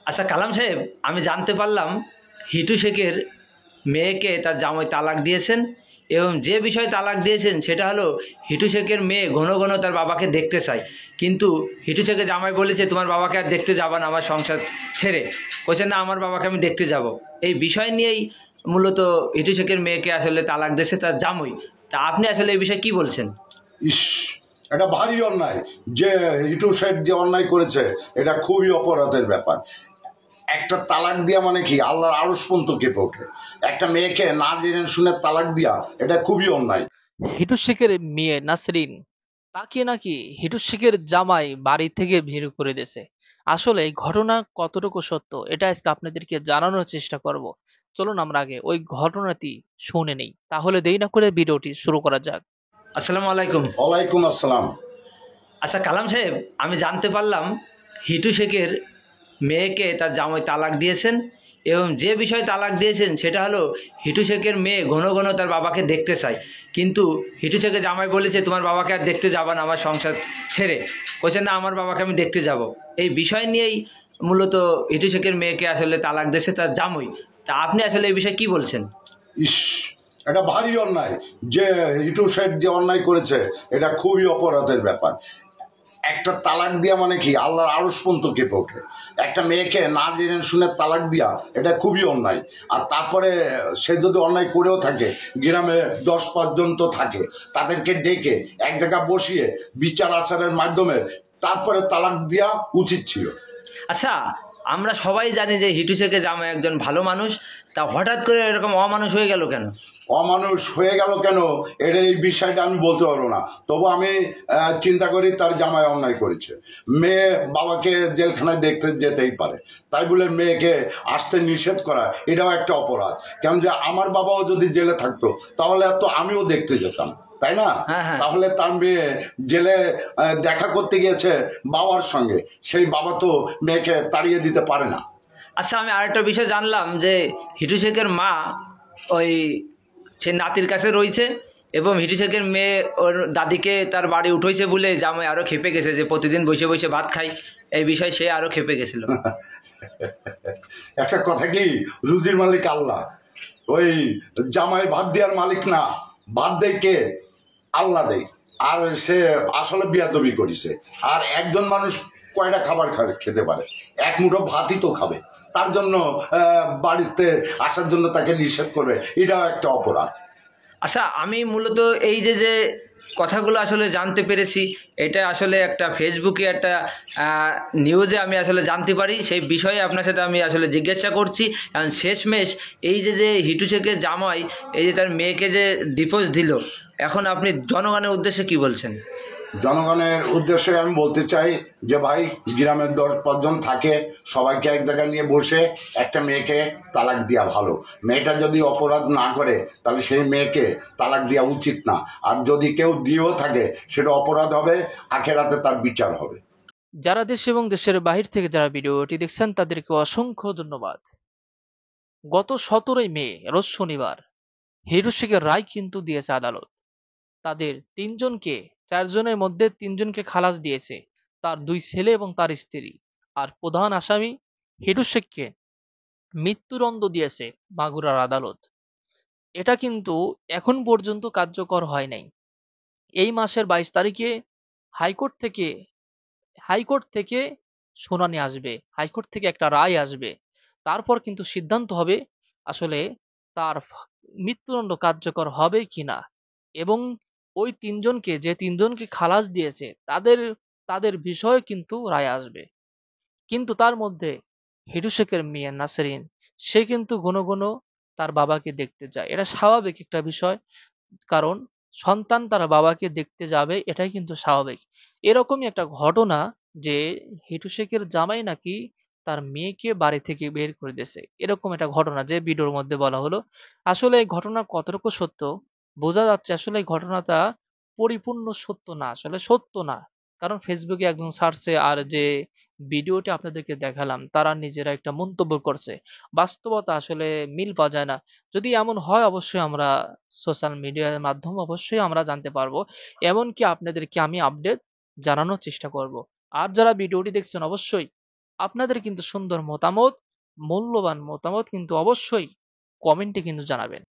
আচ্ছা কালাম সাহেব, আমি জানতে পারলাম হিটু শেখের মেয়েকে তার জামাই তালাক দিয়েছেন, এবং যে বিষয়ে তালাক দিয়েছেন সেটা হলো হিটু শেখের মেয়ে ঘন ঘন তার বাবাকে দেখতে চায়, কিন্তু হিটু শেখের জামাই বলেছে তোমার বাবাকে আর দেখতে যাবা না আমার সংসার ছেড়ে। বলছে না, আমার বাবাকে আমি দেখতে যাব। এই বিষয় নিয়েই মূলত হিটু শেখের মেয়েকে আসলে তালাক দিয়েছে তার জামাই। তা আপনি আসলে এই বিষয়ে কি বলছেন? ইস, এটা ভারী অন্যায়। যে ইটু শেখ যে অন্যায় করেছে এটা খুবই অপরাধের ব্যাপার। একটা তালাক দিয়া মানে কি আল্লাহর আরশ পর্যন্ত কেঁপে ওঠে। একটা মেয়েকে না জেনে শুনে তালাক দিয়া এটা খুবই অন্যায়। হিটু শেখের মেয়ে নাসরিন, তাকে নাকি হিটু শেখের জামাই বাড়ি থেকে বের করে দিয়েছে। আসলে এই ঘটনা কতটুকু সত্য এটা আজকে আপনাদেরকে জানানোর চেষ্টা করব। চলুন আমরা আগে ওই ঘটনাটি শুনে নেই, তাহলে দেরি না করে ভিডিওটি শুরু করা যাক। আসসালামু আলাইকুম। ওয়ালাইকুম আসসালাম। আচ্ছা কালাম সাহেব, আমি জানতে পারলাম হিটু শেখের মেয়েকে তার জামাই তালাক দিয়েছেন, এবং যে বিষয়ে তালাক দিয়েছেন সেটা হলো হিটু শেখের মেয়ে ঘন ঘন তার বাবাকে দেখতে চায়, কিন্তু হিটু শেখের জামাই বলেছে তোমার বাবাকে আর দেখতে যাবা না আমার সংসার ছেড়ে। বলছে না, আমার বাবাকে আমি দেখতে যাব। এই বিষয় নিয়েই মূলত হিটু শেখের মেয়েকে আসলে তালাক দিয়েছে তার জামাই। তা আপনি আসলে এই বিষয়ে কি বলছেন? ইস, এটা ভারী অন্যায়। যে ইটু শেখ যে অন্যায় করেছে এটা খুবই অপরাধের ব্যাপার। একটা তালাক দিয়া মানে কি আল্লাহর আরশ পর্যন্ত কেঁপে ওঠে। একটা মেয়েকে না জেনে শুনে তালাক দিয়া এটা খুবই অন্যায়। আর তারপরে সে যদি অন্যায় করেও থাকে, গ্রামে 10 পর্যন্ত থাকে, তাদেরকে ডেকে এক জায়গা বসিয়ে বিচার আচারের মাধ্যমে তারপরে তালাক দেওয়া উচিত ছিল। আচ্ছা, আমরা সবাই জানি যে হিটু শেখের জামাই একজন ভালো মানুষ, তা হঠাৎ করে এরকম অমানুষ হয়ে গেল কেন? অমানুষ হয়ে গেল কেন এই বিষয়টা আমি বলতে পারবো না। তবু আমি চিন্তা করি তার জামাই অন্যায় করেছে। মেয়ে বাবাকে জেলখানায় দেখতে যেতেই পারে, তাই বলে মেয়েকে আসতে নিষেধ করা এটাও একটা অপরাধ। কেন যে আমার বাবাও যদি জেলে থাকতো তাহলে তো আমিও দেখতে যেতাম, তাই না? হ্যাঁ হ্যাঁ। তাহলে তার মেয়ে জেলে দেখা করতে গিয়েছে বাবার সঙ্গে, সেই বাবা তো মেয়েকে তাড়িয়ে দিতে পারে না। আচ্ছা, আমি আরেকটা বিষয় জানলাম যে হিটু শেখের মা ওই সে নাতির কাছে রয়েছে, এবং হিটু শেখের মেয়ে ওর দাদিকে তার বাড়ি উঠেছে বলে জামাই আরও খেপে গেছে যে প্রতিদিন বসে বসে ভাত খাই। এই বিষয়ে সে আরও খেপে গেছিল। একটা কথা কি, রুজির মালিক আল্লাহ, ওই জামাই ভাত দেওয়ার মালিক না, ভাত দেয় কে? আল্লাহ দেয়। আর সে আসলে বিয়াদবি করেছে। আর একজন মানুষ কয়টা খাবার খেতে পারে? এক মুঠো ভাতই তো খাবে। তার জন্য বাড়িতে আসার জন্য তাকে নিষেধ করবে, এটাও একটা অপরাধ। আচ্ছা, আমি মূলত এই যে যে কথাগুলো আসলে জানতে পেরেছি, এটা আসলে একটা ফেসবুকে একটা নিউজে আমি আসলে জানতে পারি, সেই বিষয়ে আপনার সাথে আমি আসলে জিজ্ঞাসা করছি। কারণ শেষমেশ এই যে যে হিটু শেখের জামাই এই যে তার মেয়েকে যে ডিভোর্স দিল, এখন আপনি জনগণের উদ্দেশ্যে কি বলছেন? জনগণের উদ্দেশ্যে আমি বলতে চাই যে ভাই, গ্রামের 10 পাঁচজন থাকে, সবাইকে এক জায়গায় নিয়ে বসে একটা মেয়েকে তালাক দেওয়া ভালো। মেয়েটা যদি অপরাধ না করে তাহলে সেই মেয়েকে তালাক দেওয়া উচিত না। আর যদি কেউ দিয়েও থাকে সেটা অপরাধ হবে, আখেরাতে তার বিচার হবে। যারা দেশ এবং দেশের বাহির থেকে যারা ভিডিওটি দেখছেন তাদেরকে অসংখ্য ধন্যবাদ। গত 17ই মে রোজ শনিবার হিটু শেখের রায় কিন্তু দিয়েছে আদালত। তাদের তিনজনকে, 4 জনের মধ্যে 3জনকে খালাস দিয়েছে, তার 2 ছেলে এবং তার স্ত্রী। আর প্রধান আসামি হিটু শেখকে মৃত্যুদণ্ড দিয়েছে মাগুরার আদালত। এটা কিন্তু এখন পর্যন্ত কার্যকর হয় নাই। এই মাসের 22 তারিখে হাইকোর্ট থেকে হাইকোর্ট থেকে শুনানি আসবে, হাইকোর্ট থেকে একটা রায় আসবে। তারপর কিন্তু সিদ্ধান্ত হবে আসলে তার মৃত্যুদণ্ড কার্যকর হবে কিনা। এবং ওই তিনজনকে, যে তিনজনকে খালাস দিয়েছে, তাদের তাদের বিষয়ে কিন্তু রায় আসবে। কিন্তু তার মধ্যে হিটু শেখের মেয়ে নাসরিন, সে কিন্তু ঘন ঘন তার বাবাকে দেখতে যায়। এটা স্বাভাবিক একটা বিষয়, কারণ সন্তান তার বাবাকে দেখতে যাবে, এটাই কিন্তু স্বাভাবিক। এরকমই একটা ঘটনা যে হিটু শেখের জামাই নাকি তার মেয়েকে বাড়ি থেকে বের করে দিয়েছে, এরকম একটা ঘটনা যে ভিডিওর মধ্যে বলা হলো। আসলে এই ঘটনা কতটুকু সত্য বোঝা যাচ্ছে, আসলে এই ঘটনাটা পরিপূর্ণ সত্য না, আসলে সত্য না। কারণ ফেসবুকে একজন সার্চে আর যে ভিডিওটি আপনাদেরকে দেখালাম তারা নিজেরা একটা মন্তব্য করছে, বাস্তবতা আসলে মিল পাওয়া যায় না। যদি এমন হয় অবশ্যই আমরা সোশ্যাল মিডিয়ার মাধ্যমে অবশ্যই আমরা জানতে পারবো, এমনকি আপনাদেরকে আমি আপডেট জানানোর চেষ্টা করব। আর যারা ভিডিওটি দেখছেন অবশ্যই আপনাদের কিন্তু সুন্দর মতামত, মূল্যবান মতামত কিন্তু অবশ্যই কমেন্টে কিন্তু জানাবেন।